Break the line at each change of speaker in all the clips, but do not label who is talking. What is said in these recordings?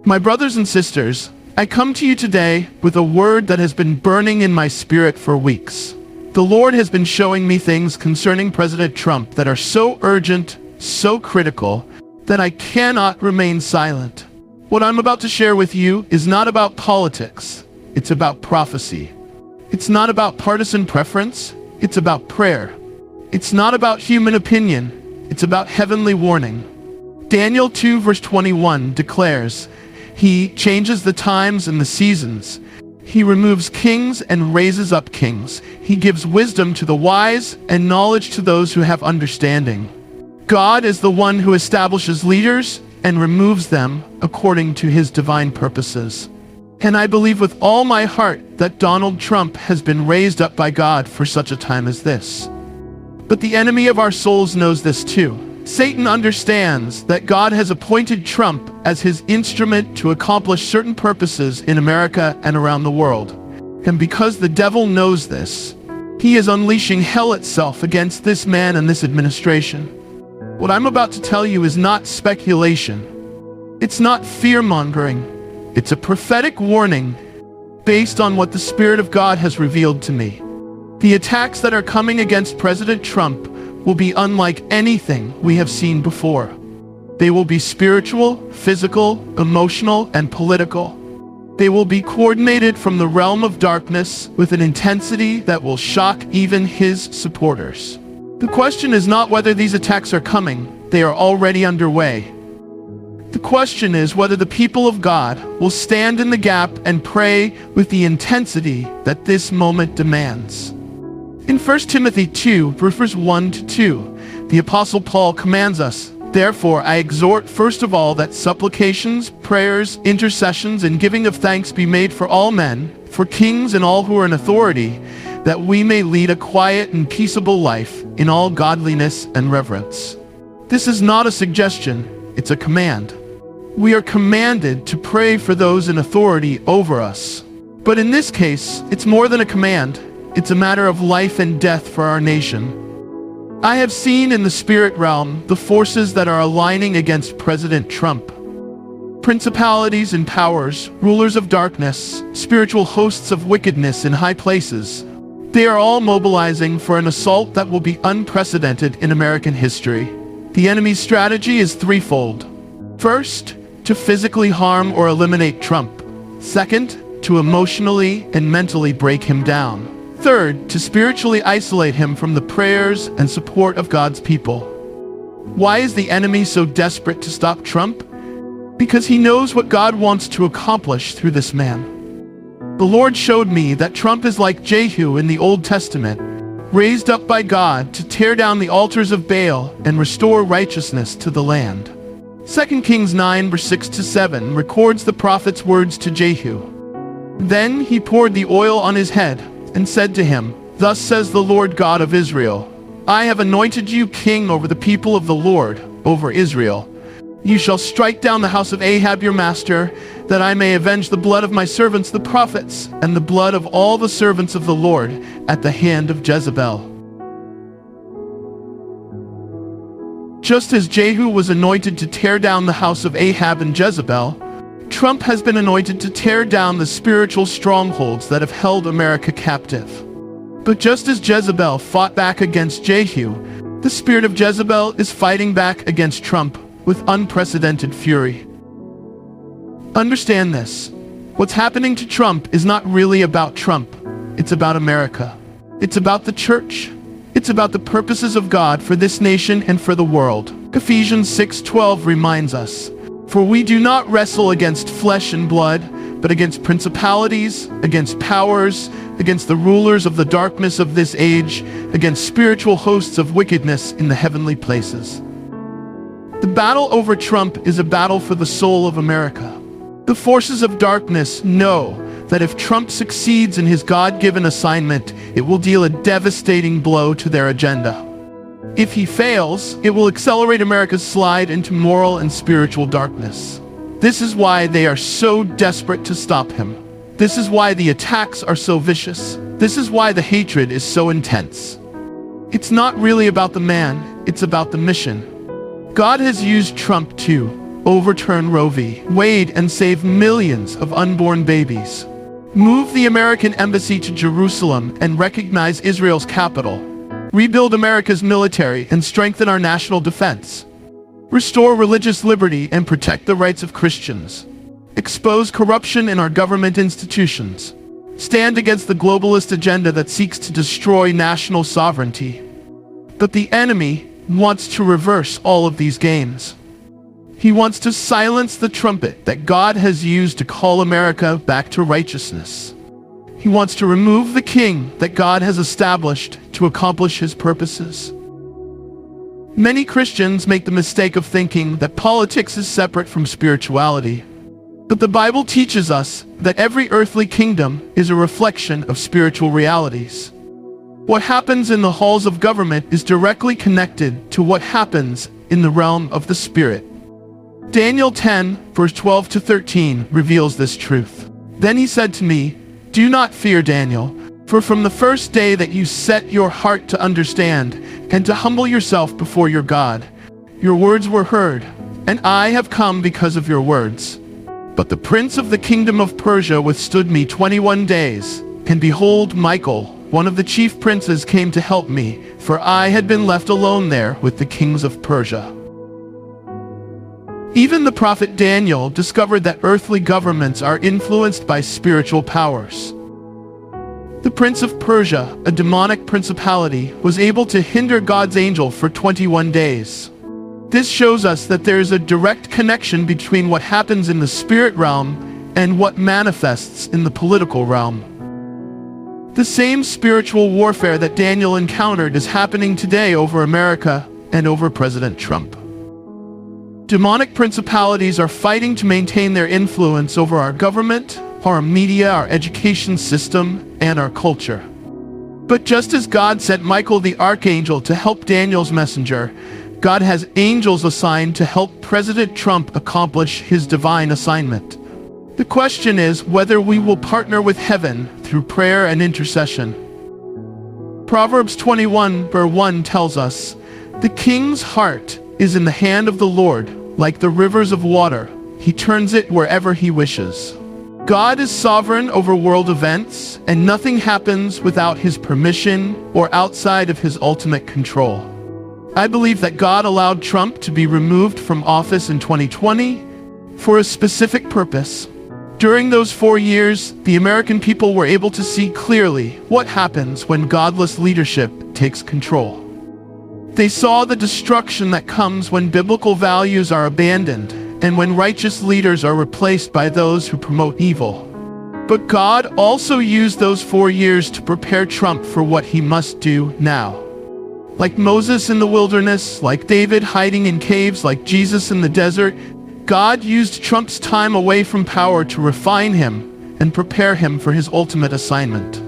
My brothers and sisters, I come to you today with a word that has been burning in my spirit for weeks. The Lord has been showing me things concerning President Trump that are so urgent, so critical, that I cannot remain silent. What I'm about to share with you is not about politics. It's about prophecy. It's not about partisan preference. It's about prayer. It's not about human opinion. It's about heavenly warning. Daniel 2 verse 21 declares, "He changes the times and the seasons. He removes kings and raises up kings. He gives wisdom to the wise and knowledge to those who have understanding." God is the one who establishes leaders and removes them according to his divine purposes. And I believe with all my heart that Donald Trump has been raised up by God for such a time as this. But the enemy of our souls knows this too. Satan understands that God has appointed Trump as his instrument to accomplish certain purposes in America and around the world. And because the devil knows this, he is unleashing hell itself against this man and this administration. What I'm about to tell you is not speculation. It's not fear-mongering. It's a prophetic warning based on what the Spirit of God has revealed to me. The attacks that are coming against President Trump will be unlike anything we have seen before. They will be spiritual, physical, emotional, and political. They will be coordinated from the realm of darkness with an intensity that will shock even his supporters. The question is not whether these attacks are coming. They are already underway. The question is whether the people of God will stand in the gap and pray with the intensity that this moment demands. In 1 Timothy 2, verses 1 to 2, the Apostle Paul commands us, "Therefore I exhort first of all that supplications, prayers, intercessions, and giving of thanks be made for all men, for kings and all who are in authority, that we may lead a quiet and peaceable life in all godliness and reverence." This is not a suggestion, it's a command. We are commanded to pray for those in authority over us. But in this case, it's more than a command. It's a matter of life and death for our nation. I have seen in the spirit realm the forces that are aligning against President Trump. Principalities and powers, rulers of darkness, spiritual hosts of wickedness in high places. They are all mobilizing for an assault that will be unprecedented in American history. The enemy's strategy is threefold. First, to physically harm or eliminate Trump. Second, to emotionally and mentally break him down. Third, to spiritually isolate him from the prayers and support of God's people. Why is the enemy so desperate to stop Trump? Because he knows what God wants to accomplish through this man. The Lord showed me that Trump is like Jehu in the Old Testament, raised up by God to tear down the altars of Baal and restore righteousness to the land. 2 Kings 9 verse 6 to 7 records the prophet's words to Jehu. Then he poured the oil on his head and said to him, "Thus says the Lord God of Israel, I have anointed you king over the people of the Lord, over Israel. You shall strike down the house of Ahab your master, that I may avenge the blood of my servants the prophets, and the blood of all the servants of the Lord at the hand of Jezebel." Just as Jehu was anointed to tear down the house of Ahab and Jezebel, Trump has been anointed to tear down the spiritual strongholds that have held America captive. But just as Jezebel fought back against Jehu, the spirit of Jezebel is fighting back against Trump with unprecedented fury. Understand this. What's happening to Trump is not really about Trump. It's about America. It's about the church. It's about the purposes of God for this nation and for the world. Ephesians 6:12 reminds us, "For we do not wrestle against flesh and blood, but against principalities, against powers, against the rulers of the darkness of this age, against spiritual hosts of wickedness in the heavenly places." The battle over Trump is a battle for the soul of America. The forces of darkness know that if Trump succeeds in his God-given assignment, it will deal a devastating blow to their agenda. If he fails, it will accelerate America's slide into moral and spiritual darkness. This is why they are so desperate to stop him. This is why the attacks are so vicious. This is why the hatred is so intense. It's not really about the man, it's about the mission. God has used Trump to overturn Roe v. Wade and save millions of unborn babies. Move the American embassy to Jerusalem and recognize Israel's capital. Rebuild America's military and strengthen our national defense. Restore religious liberty and protect the rights of Christians. Expose corruption in our government institutions. Stand against the globalist agenda that seeks to destroy national sovereignty. But the enemy wants to reverse all of these gains. He wants to silence the trumpet that God has used to call America back to righteousness. He wants to remove the king that God has established to accomplish his purposes. Many Christians make the mistake of thinking that politics is separate from spirituality. But the Bible teaches us that every earthly kingdom is a reflection of spiritual realities. What happens in the halls of government is directly connected to what happens in the realm of the Spirit. Daniel 10, verse 12 to 13 reveals this truth. Then he said to me, "Do not fear, Daniel, for from the first day that you set your heart to understand and to humble yourself before your God, your words were heard, and I have come because of your words. But the prince of the kingdom of Persia withstood me 21 days, and behold, Michael, one of the chief princes, came to help me, for I had been left alone there with the kings of Persia." Even the prophet Daniel discovered that earthly governments are influenced by spiritual powers. The prince of Persia, a demonic principality, was able to hinder God's angel for 21 days. This shows us that there is a direct connection between what happens in the spirit realm and what manifests in the political realm. The same spiritual warfare that Daniel encountered is happening today over America and over President Trump. Demonic principalities are fighting to maintain their influence over our government, our media, our education system, and our culture. But just as God sent Michael the archangel to help Daniel's messenger, God has angels assigned to help President Trump accomplish his divine assignment. The question is whether we will partner with heaven through prayer and intercession. Proverbs 21, verse 1 tells us, "The king's heart is in the hand of the Lord, like the rivers of water. He turns it wherever he wishes." God is sovereign over world events, and nothing happens without his permission or outside of his ultimate control. I believe that God allowed Trump to be removed from office in 2020 for a specific purpose. During those 4 years, the American people were able to see clearly what happens when godless leadership takes control. They saw the destruction that comes when biblical values are abandoned and when righteous leaders are replaced by those who promote evil. But God also used those 4 years to prepare Trump for what he must do now. Like Moses in the wilderness, like David hiding in caves, like Jesus in the desert, God used Trump's time away from power to refine him and prepare him for his ultimate assignment.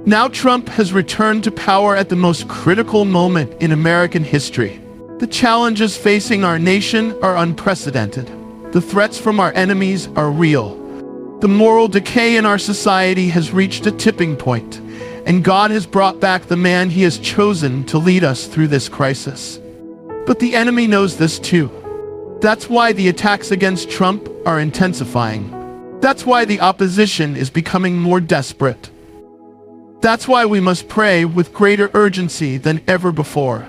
Now Trump has returned to power at the most critical moment in American history. The challenges facing our nation are unprecedented. The threats from our enemies are real. The moral decay in our society has reached a tipping point, and God has brought back the man he has chosen to lead us through this crisis. But the enemy knows this too. That's why the attacks against Trump are intensifying. That's why the opposition is becoming more desperate. That's why we must pray with greater urgency than ever before.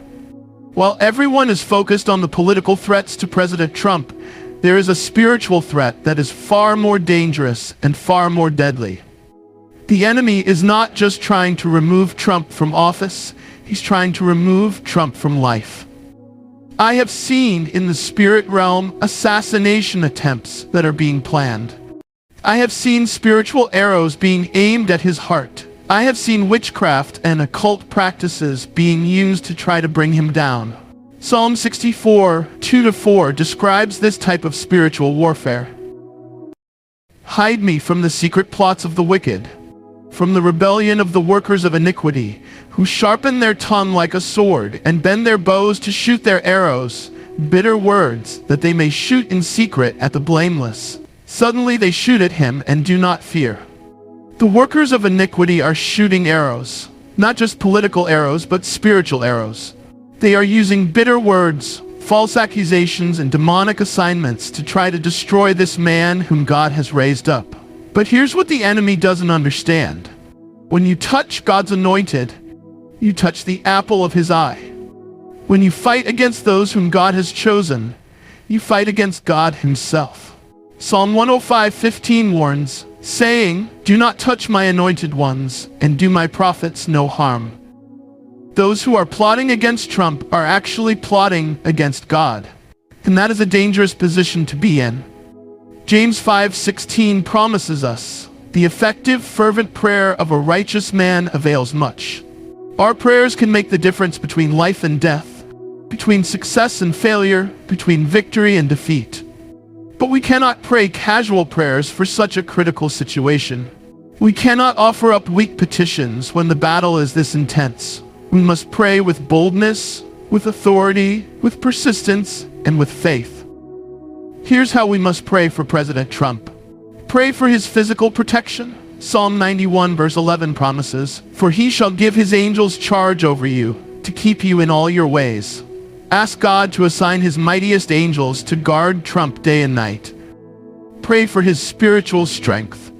While everyone is focused on the political threats to President Trump, there is a spiritual threat that is far more dangerous and far more deadly. The enemy is not just trying to remove Trump from office, he's trying to remove Trump from life. I have seen in the spirit realm assassination attempts that are being planned. I have seen spiritual arrows being aimed at his heart. I have seen witchcraft and occult practices being used to try to bring him down. Psalm 64, 2-4 describes this type of spiritual warfare. Hide me from the secret plots of the wicked, from the rebellion of the workers of iniquity, who sharpen their tongue like a sword and bend their bows to shoot their arrows, bitter words, that they may shoot in secret at the blameless. Suddenly they shoot at him and do not fear. The workers of iniquity are shooting arrows, not just political arrows, but spiritual arrows. They are using bitter words, false accusations, and demonic assignments to try to destroy this man whom God has raised up. But here's what the enemy doesn't understand. When you touch God's anointed, you touch the apple of his eye. When you fight against those whom God has chosen, you fight against God himself. Psalm 105:15 warns, saying, "Do not touch my anointed ones, and do my prophets no harm." Those who are plotting against Trump are actually plotting against God, and that is a dangerous position to be in. James 5:16 promises us, "The effective, fervent prayer of a righteous man avails much." Our prayers can make the difference between life and death, between success and failure, between victory and defeat. But we cannot pray casual prayers for such a critical situation. We cannot offer up weak petitions when the battle is this intense. We must pray with boldness, with authority, with persistence, and with faith. Here's how we must pray for President Trump. Pray for his physical protection. Psalm 91 verse 11 promises, "For he shall give his angels charge over you, to keep you in all your ways." Ask God to assign his mightiest angels to guard Trump day and night. Pray for his spiritual strength.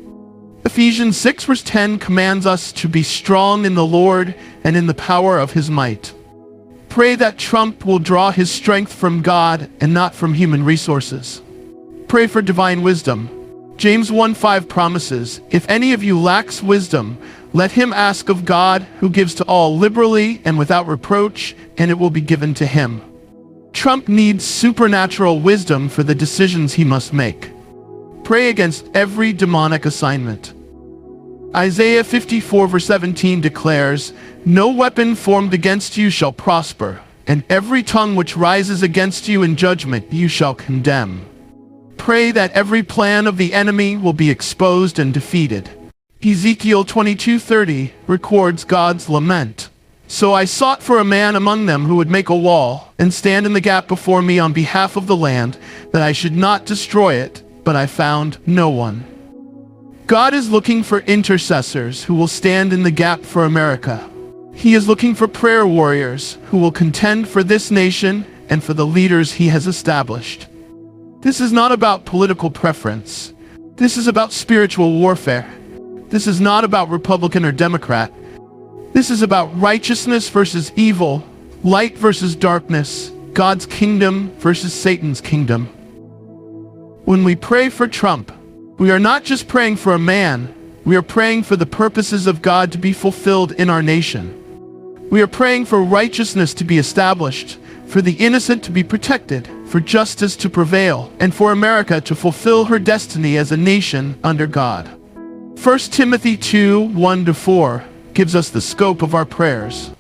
Ephesians 6 verse 10 commands us to be strong in the Lord and in the power of his might. Pray that Trump will draw his strength from God and not from human resources. Pray for divine wisdom. James 1:5 promises, "If any of you lacks wisdom, let him ask of God, who gives to all liberally and without reproach, and it will be given to him." Trump needs supernatural wisdom for the decisions he must make. Pray against every demonic assignment. Isaiah 54 verse 17 declares, "No weapon formed against you shall prosper, and every tongue which rises against you in judgment you shall condemn." Pray that every plan of the enemy will be exposed and defeated. Ezekiel 22:30 records God's lament. "So I sought for a man among them who would make a wall and stand in the gap before me on behalf of the land, that I should not destroy it, but I found no one." God is looking for intercessors who will stand in the gap for America. He is looking for prayer warriors who will contend for this nation and for the leaders he has established. This is not about political preference. This is about spiritual warfare. This is not about Republican or Democrat. This is about righteousness versus evil, light versus darkness, God's kingdom versus Satan's kingdom. When we pray for Trump, we are not just praying for a man, we are praying for the purposes of God to be fulfilled in our nation. We are praying for righteousness to be established, for the innocent to be protected, for justice to prevail, and for America to fulfill her destiny as a nation under God. 1 Timothy 2:1-4 gives us the scope of our prayers.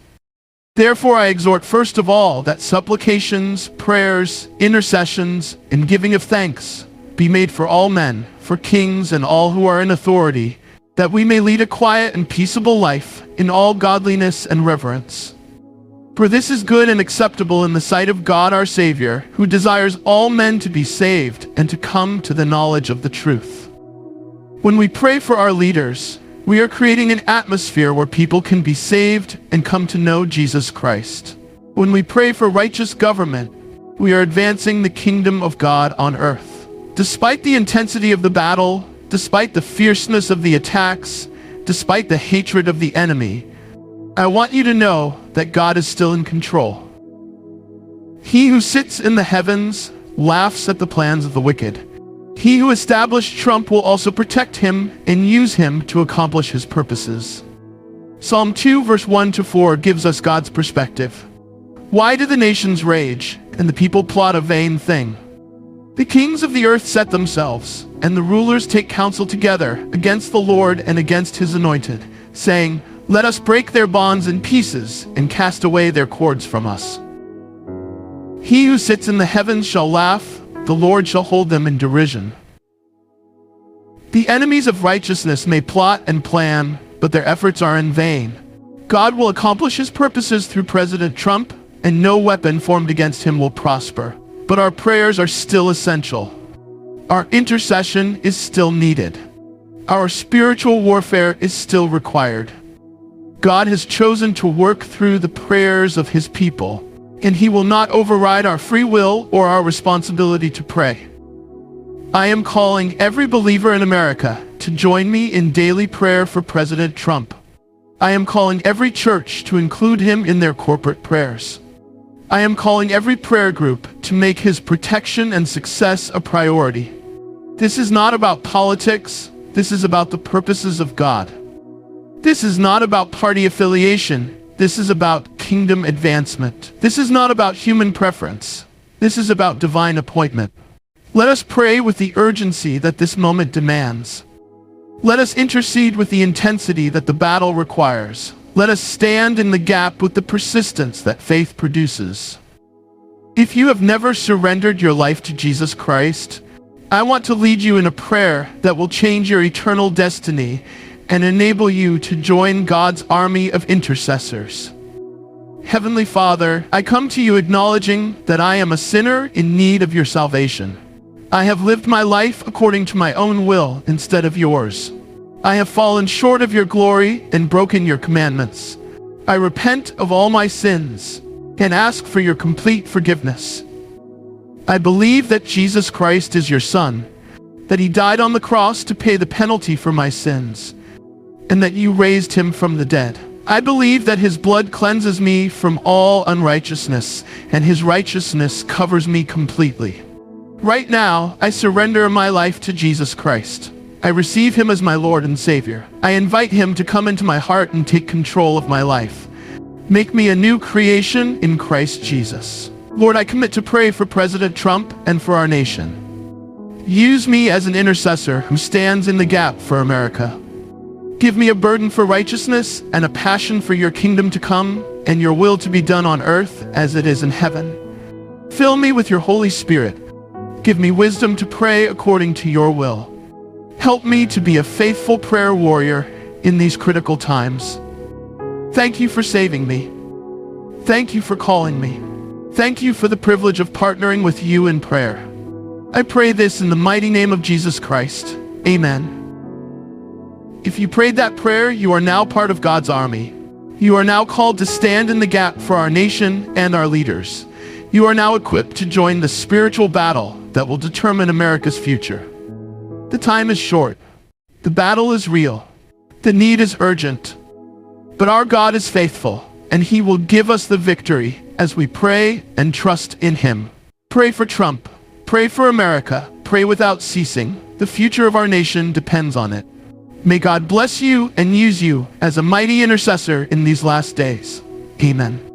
"Therefore I exhort first of all that supplications, prayers, intercessions, and giving of thanks be made for all men, for kings and all who are in authority, that we may lead a quiet and peaceable life in all godliness and reverence. For this is good and acceptable in the sight of God our Savior, who desires all men to be saved and to come to the knowledge of the truth." When we pray for our leaders, we are creating an atmosphere where people can be saved and come to know Jesus Christ. When we pray for righteous government, we are advancing the kingdom of God on earth. Despite the intensity of the battle, despite the fierceness of the attacks, despite the hatred of the enemy, I want you to know that God is still in control. He who sits in the heavens laughs at the plans of the wicked. He who established Trump will also protect him and use him to accomplish his purposes. Psalm 2 verse 1-4 gives us God's perspective. "Why do the nations rage, and the people plot a vain thing? The kings of the earth set themselves, and the rulers take counsel together against the Lord and against his anointed, saying, Let us break their bonds in pieces and cast away their cords from us. He who sits in the heavens shall laugh, the Lord shall hold them in derision." The enemies of righteousness may plot and plan, but their efforts are in vain. God will accomplish his purposes through President Trump, and no weapon formed against him will prosper. But our prayers are still essential. Our intercession is still needed. Our spiritual warfare is still required. God has chosen to work through the prayers of his people, and He will not override our free will or our responsibility to pray. I am calling every believer in America to join me in daily prayer for President Trump. I am calling every church to include him in their corporate prayers. I am calling every prayer group to make his protection and success a priority. This is not about politics. This is about the purposes of God. This is not about party affiliation. This is about kingdom advancement. This is not about human preference. This is about divine appointment. Let us pray with the urgency that this moment demands. Let us intercede with the intensity that the battle requires. Let us stand in the gap with the persistence that faith produces. If you have never surrendered your life to Jesus Christ, I want to lead you in a prayer that will change your eternal destiny and enable you to join God's army of intercessors. Heavenly Father, I come to you acknowledging that I am a sinner in need of your salvation. I have lived my life according to my own will instead of yours. I have fallen short of your glory and broken your commandments. I repent of all my sins and ask for your complete forgiveness. I believe that Jesus Christ is your Son, that He died on the cross to pay the penalty for my sins, and that you raised Him from the dead. I believe that His blood cleanses me from all unrighteousness, and His righteousness covers me completely. Right now, I surrender my life to Jesus Christ. I receive Him as my Lord and Savior. I invite Him to come into my heart and take control of my life. Make me a new creation in Christ Jesus. Lord, I commit to pray for President Trump and for our nation. Use me as an intercessor who stands in the gap for America. Give me a burden for righteousness and a passion for your kingdom to come and your will to be done on earth as it is in heaven. Fill me with your Holy Spirit. Give me wisdom to pray according to your will. Help me to be a faithful prayer warrior in these critical times. Thank you for saving me. Thank you for calling me. Thank you for the privilege of partnering with you in prayer. I pray this in the mighty name of Jesus Christ. Amen. If you prayed that prayer, you are now part of God's army. You are now called to stand in the gap for our nation and our leaders. You are now equipped to join the spiritual battle that will determine America's future. The time is short. The battle is real. The need is urgent. But our God is faithful, and He will give us the victory as we pray and trust in Him. Pray for Trump. Pray for America. Pray without ceasing. The future of our nation depends on it. May God bless you and use you as a mighty intercessor in these last days. Amen.